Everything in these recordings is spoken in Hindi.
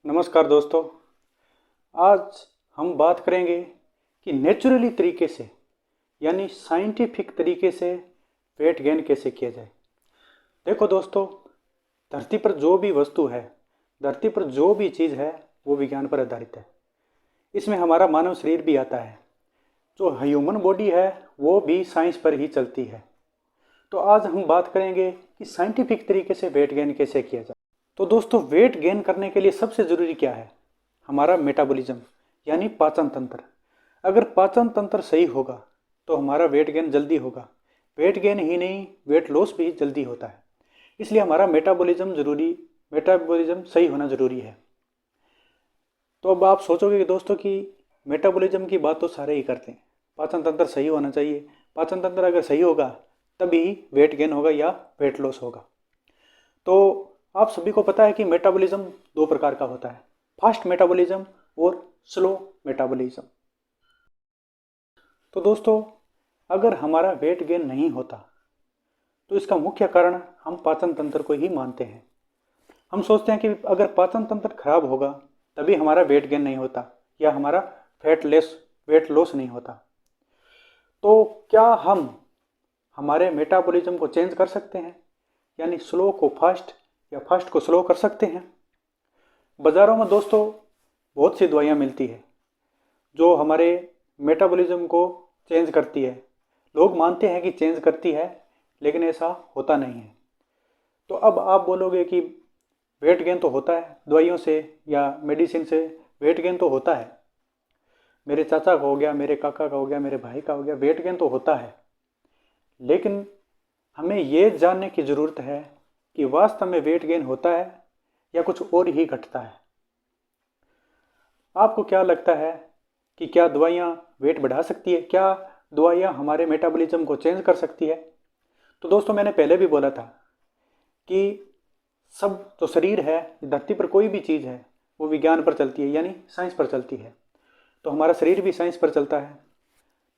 नमस्कार दोस्तों। आज हम बात करेंगे कि नेचुरली तरीके से यानी साइंटिफिक तरीके से वेट गेन कैसे किया जाए। देखो दोस्तों, धरती पर जो भी वस्तु है, धरती पर जो भी चीज़ है वो विज्ञान पर आधारित है। इसमें हमारा मानव शरीर भी आता है। जो ह्यूमन बॉडी है वो भी साइंस पर ही चलती है। तो आज हम बात करेंगे कि साइंटिफिक तरीके से वेट गेन कैसे किया जाए। तो दोस्तों, वेट गेन करने के लिए सबसे ज़रूरी क्या है? हमारा मेटाबॉलिज्म यानी पाचन तंत्र। अगर पाचन तंत्र सही होगा तो हमारा वेट गेन जल्दी होगा। वेट गेन ही नहीं, वेट लॉस भी जल्दी होता है। इसलिए हमारा मेटाबॉलिज्म सही होना ज़रूरी है। तो अब आप सोचोगे कि दोस्तों कि मेटाबॉलिज्म की बात तो सारे ही करते हैं, पाचन तंत्र सही होना चाहिए। पाचन तंत्र अगर सही होगा तभी वेट गेन होगा या वेट लॉस होगा। तो आप सभी को पता है कि मेटाबॉलिज्म दो प्रकार का होता है, फास्ट मेटाबॉलिज्म और स्लो मेटाबॉलिज्म। तो दोस्तों, अगर हमारा वेट गेन नहीं होता तो इसका मुख्य कारण हम पाचन तंत्र को ही मानते हैं। हम सोचते हैं कि अगर पाचन तंत्र खराब होगा तभी हमारा वेट गेन नहीं होता या हमारा वेट लॉस नहीं होता। तो क्या हम हमारे मेटाबॉलिज्म को चेंज कर सकते हैं, यानी स्लो को फास्ट या फास्ट को स्लो कर सकते हैं? बाज़ारों में दोस्तों बहुत सी दवाइयाँ मिलती है जो हमारे मेटाबॉलिज्म को चेंज करती है। लोग मानते हैं कि चेंज करती है, लेकिन ऐसा होता नहीं है। तो अब आप बोलोगे कि वेट गेन तो होता है दवाइयों से या मेडिसिन से, वेट गेन तो होता है। मेरे चाचा का हो गया, मेरे काका का हो गया, मेरे भाई का हो गया, वेट गेन तो होता है। लेकिन हमें ये जानने की ज़रूरत है कि वास्तव में वेट गेन होता है या कुछ और ही घटता है। आपको क्या लगता है कि क्या दवाइयाँ वेट बढ़ा सकती है? क्या दवाइयाँ हमारे मेटाबॉलिज्म को चेंज कर सकती है? तो दोस्तों, मैंने पहले भी बोला था कि सब जो शरीर है, धरती पर कोई भी चीज़ है वो विज्ञान पर चलती है, यानी साइंस पर चलती है। तो हमारा शरीर भी साइंस पर चलता है।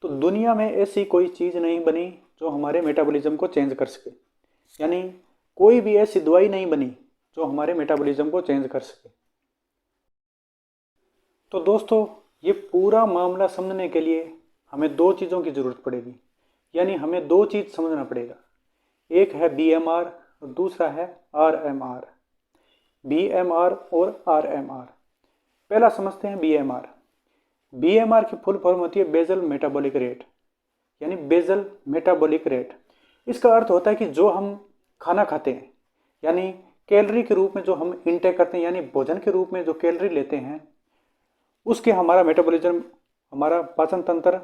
तो दुनिया में ऐसी कोई चीज़ नहीं बनी जो हमारे मेटाबॉलिज्म को चेंज कर सके, यानी कोई भी ऐसी दवाई नहीं बनी जो हमारे मेटाबॉलिज्म को चेंज कर सके। तो दोस्तों, ये पूरा मामला समझने के लिए हमें दो चीज़ों की ज़रूरत पड़ेगी, यानी हमें दो चीज़ समझना पड़ेगा। एक है BMR और दूसरा है RMR। BMR और RMR। पहला समझते हैं BMR। BMR की फुल फॉर्म होती है बेजल मेटाबॉलिक रेट, यानी बेजल मेटाबॉलिक रेट। इसका अर्थ होता है कि जो हम खाना खाते हैं, यानी कैलोरी के रूप में जो हम इनटेक करते हैं, यानी भोजन के रूप में जो कैलोरी लेते हैं, उसके हमारा मेटाबॉलिज्म, हमारा पाचन तंत्र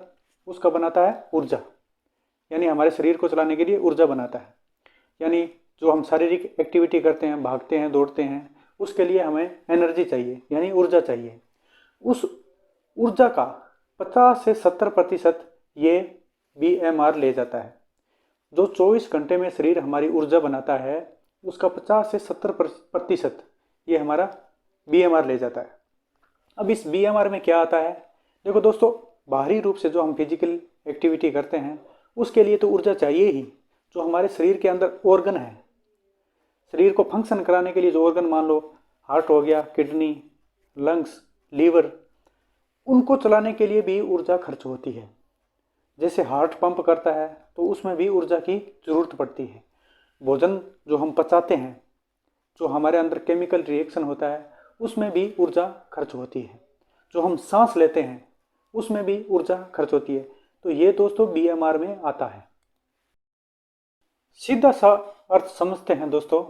उसका बनाता है ऊर्जा, यानी हमारे शरीर को चलाने के लिए ऊर्जा बनाता है। यानी जो हम शारीरिक एक्टिविटी करते हैं, भागते हैं, दौड़ते हैं, उसके लिए हमें एनर्जी चाहिए, यानी ऊर्जा चाहिए। उस ऊर्जा का 50 से 70% ये BMR ले जाता है। जो 24 घंटे में शरीर हमारी ऊर्जा बनाता है उसका 50 से 70% ये हमारा BMR ले जाता है। अब इस BMR में क्या आता है? देखो दोस्तों, बाहरी रूप से जो हम फिजिकल एक्टिविटी करते हैं उसके लिए तो ऊर्जा चाहिए ही। जो हमारे शरीर के अंदर ऑर्गन है, शरीर को फंक्शन कराने के लिए जो ऑर्गन, मान लो हार्ट हो गया, किडनी, लंग्स, लीवर, उनको चलाने के लिए भी ऊर्जा खर्च होती है। जैसे हार्ट पंप करता है तो उसमें भी ऊर्जा की ज़रूरत पड़ती है। भोजन जो हम पचाते हैं, जो हमारे अंदर केमिकल रिएक्शन होता है, उसमें भी ऊर्जा खर्च होती है। जो हम सांस लेते हैं उसमें भी ऊर्जा खर्च होती है। तो ये दोस्तों BMR में आता है। सीधा सा अर्थ समझते हैं दोस्तों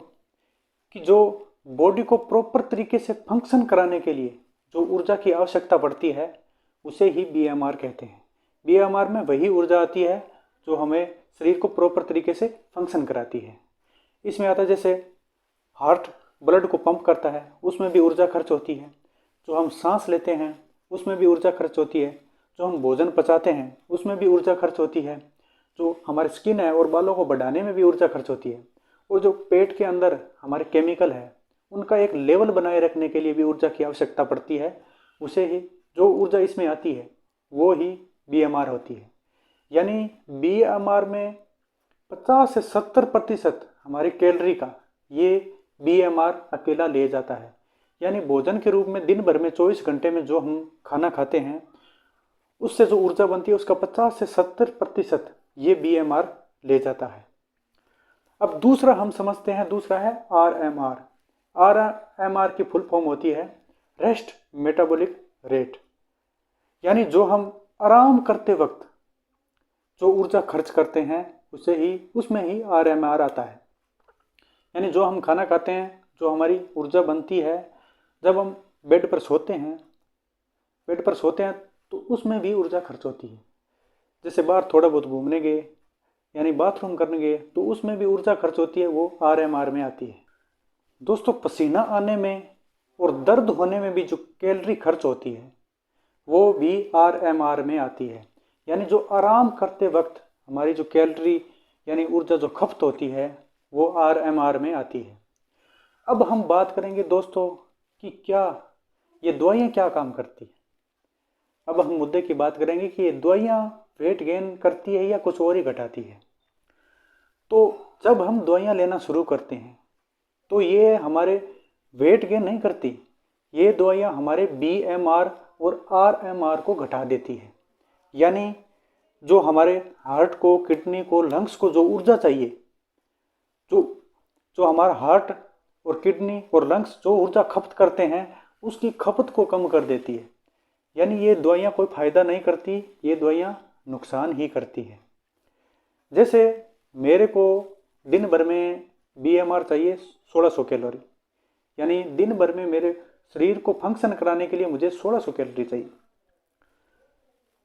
कि जो बॉडी को प्रॉपर तरीके से फंक्शन कराने के लिए जो ऊर्जा की आवश्यकता पड़ती है उसे ही BMR कहते हैं। BMR में वही ऊर्जा आती है जो हमें शरीर को प्रॉपर तरीके से फंक्शन कराती है। इसमें आता है जैसे हार्ट ब्लड को पंप करता है, उसमें भी ऊर्जा खर्च होती है। जो हम सांस लेते हैं उसमें भी ऊर्जा खर्च होती है। जो हम भोजन पचाते हैं उसमें भी ऊर्जा खर्च होती है। जो हमारे स्किन है और बालों को बढ़ाने में भी ऊर्जा खर्च होती है। और जो पेट के अंदर हमारे केमिकल है उनका एक लेवल बनाए रखने के लिए भी ऊर्जा की आवश्यकता पड़ती है। उसे ही जो ऊर्जा इसमें आती है वो ही BMR होती है। यानी BMR में 50 से 70% हमारी कैलोरी का ये BMR अकेला ले जाता है। यानी भोजन के रूप में दिन भर में 24 घंटे में जो हम खाना खाते हैं उससे जो ऊर्जा बनती है उसका 50 से 70% ये BMR ले जाता है। अब दूसरा हम समझते हैं, दूसरा है RMR। RMR की फुल फॉर्म होती है रेस्ट मेटाबॉलिक रेट, यानी जो हम आराम करते वक्त जो ऊर्जा खर्च करते हैं उसमें ही RMR आता है। यानी जो हम खाना खाते हैं, जो हमारी ऊर्जा बनती है जब हम बेड पर सोते हैं तो उसमें भी ऊर्जा खर्च होती है। जैसे बाहर थोड़ा बहुत घूमने गए यानी बाथरूम करने गए तो उसमें भी ऊर्जा खर्च होती है, वो RMR में आती है। दोस्तों, पसीना आने में और दर्द होने में भी जो कैलोरी खर्च होती है वो भी RMR में आती है। यानी जो आराम करते वक्त हमारी जो कैलोरी यानी ऊर्जा जो खपत होती है वो RMR में आती है। अब हम बात करेंगे दोस्तों कि क्या ये दवाइयाँ क्या काम करती हैं। अब हम मुद्दे की बात करेंगे कि ये दवाइयाँ वेट गेन करती है या कुछ और ही घटाती है। तो जब हम दवाइयाँ लेना शुरू करते हैं तो ये हमारे वेट गेन नहीं करती, ये दवाइयाँ हमारे BMR और RMR को घटा देती है। यानी जो हमारे हार्ट को, किडनी को, लंग्स को जो ऊर्जा चाहिए, जो हमारा हार्ट और किडनी और लंग्स जो ऊर्जा खपत करते हैं उसकी खपत को कम कर देती है। यानी ये दवाइयाँ कोई फ़ायदा नहीं करती, ये दवाइयाँ नुकसान ही करती हैं। जैसे मेरे को दिन भर में BMR चाहिए 1600 कैलोरी, यानी दिन भर में मेरे शरीर को फंक्शन कराने के लिए मुझे 1600 कैलोरी चाहिए।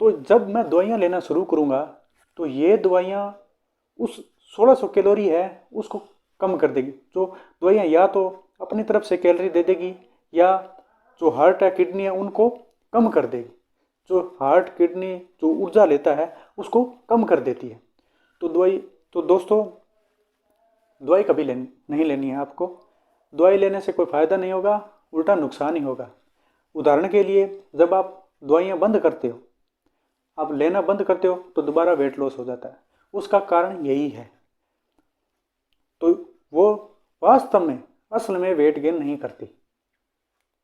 तो जब मैं दवाइयाँ लेना शुरू करूँगा तो ये दवाइयाँ उस 1600 कैलोरी है उसको कम कर देगी। जो दवाइयाँ या तो अपनी तरफ से कैलोरी दे देगी या जो हार्ट है, किडनी है, उनको कम कर देगी। जो हार्ट, किडनी जो ऊर्जा लेता है उसको कम कर देती है। तो दोस्तों, दवाई कभी नहीं लेनी है आपको। दवाई लेने से कोई फ़ायदा नहीं होगा, उल्टा नुकसान ही होगा। उदाहरण के लिए, जब आप दवाइयाँ बंद करते हो, आप लेना बंद करते हो तो दोबारा वेट लॉस हो जाता है। उसका कारण यही है। तो वो वास्तव में असल में वेट गेन नहीं करती।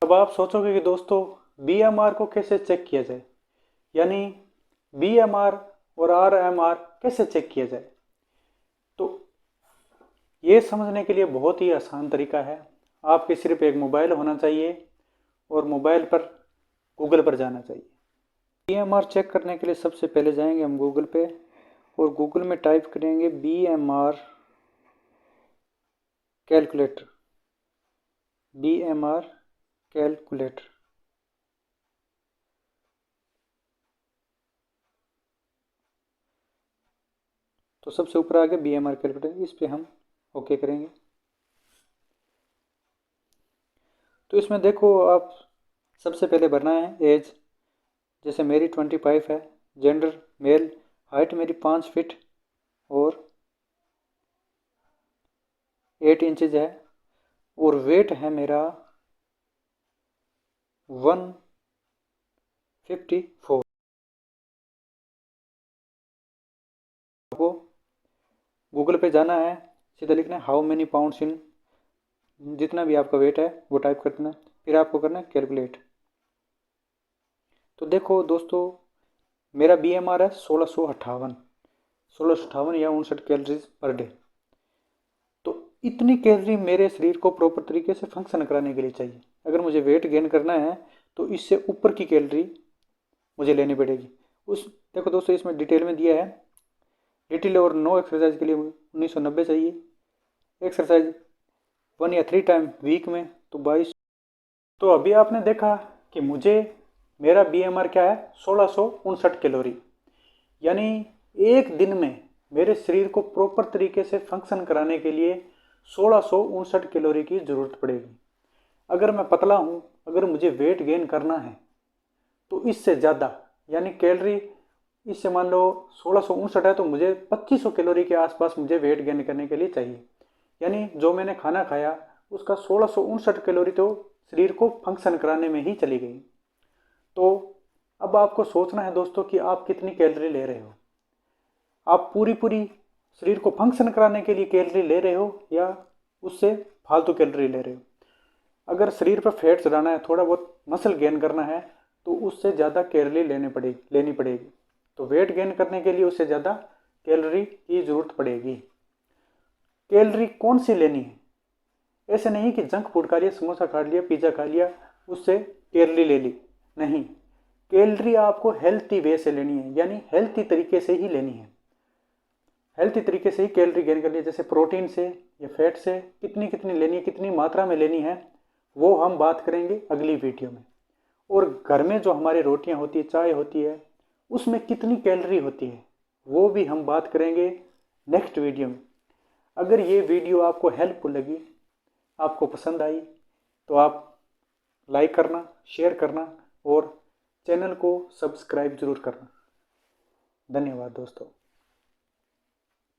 अब आप सोचोगे कि दोस्तों BMR को कैसे चेक किया जाए, यानी BMR और RMR कैसे चेक किया जाए। तो ये समझने के लिए बहुत ही आसान तरीका है। आपके सिर्फ एक मोबाइल होना चाहिए और मोबाइल पर गूगल पर जाना चाहिए। BMR चेक करने के लिए सबसे पहले जाएंगे हम गूगल पे और गूगल में टाइप करेंगे BMR कैलकुलेटर। BMR calculator. तो सबसे ऊपर आ गया BMR कैलकुलेटर, इस पे हम ओके करेंगे। तो इसमें देखो, आप सबसे पहले भरना है एज। जैसे मेरी 25 है, जेंडर मेल, हाइट मेरी 5 फीट और 8 इंचज़ है और वेट है मेरा 154। आपको गूगल पे जाना है, सीधा लिखना है हाउ मेनी पाउंड्स इन, जितना भी आपका वेट है वो टाइप कर देना, फिर आपको करना है कैलकुलेट। तो देखो दोस्तों, मेरा BMR है 1658 या 59 कैलोरीज पर डे। तो इतनी कैलोरी मेरे शरीर को प्रॉपर तरीके से फंक्शन कराने के लिए चाहिए। अगर मुझे वेट गेन करना है तो इससे ऊपर की कैलोरी मुझे लेनी पड़ेगी। देखो दोस्तों, इसमें डिटेल में दिया है, डिटेल और नो एक्सरसाइज के लिए 1990 चाहिए, एक्सरसाइज 1 या 3 टाइम वीक में तो 22। तो अभी आपने देखा कि मेरा BMR क्या है 1659 कैलोरी, यानी एक दिन में मेरे शरीर को प्रॉपर तरीके से फंक्शन कराने के लिए 1659 कैलोरी की ज़रूरत पड़ेगी। अगर मैं पतला हूँ, अगर मुझे वेट गेन करना है तो इससे ज़्यादा, यानी कैलोरी इससे मान लो 1659 है तो मुझे 2500 कैलोरी के आसपास मुझे वेट गेन करने के लिए चाहिए। यानी जो मैंने खाना खाया उसका 1659 कैलोरी तो शरीर को फंक्शन कराने में ही चली गई। तो अब आपको सोचना है दोस्तों कि आप कितनी कैलोरी ले रहे हो। आप पूरी शरीर को फंक्शन कराने के लिए कैलोरी ले रहे हो या उससे फालतू कैलोरी ले रहे हो। अगर शरीर पर फैट चढ़ाना है, थोड़ा बहुत मसल गेन करना है, तो उससे ज़्यादा कैलोरी लेनी पड़ेगी। तो वेट गेन करने के लिए उससे ज़्यादा कैलोरी की ज़रूरत पड़ेगी। कैलोरी कौन सी लेनी है? ऐसे नहीं कि जंक फूड खा लिया, समोसा खा लिया, पिज़्ज़ा खा लिया, उससे कैलोरी ले ली। नहीं, कैलोरी आपको हेल्थी वे से लेनी है, यानी हेल्थी तरीके से ही लेनी है। हेल्थी तरीके से ही कैलोरी गेन करनी है। जैसे प्रोटीन से या फैट से कितनी कितनी लेनी है, कितनी मात्रा में लेनी है, वो हम बात करेंगे अगली वीडियो में। और घर में जो हमारे रोटियां होती है, चाय होती है, उसमें कितनी कैलोरी होती है, वो भी हम बात करेंगे नेक्स्ट वीडियो में। अगर ये वीडियो आपको हेल्पफुल लगी, आपको पसंद आई, तो आप लाइक करना, शेयर करना और चैनल को सब्सक्राइब जरूर करना। धन्यवाद दोस्तों।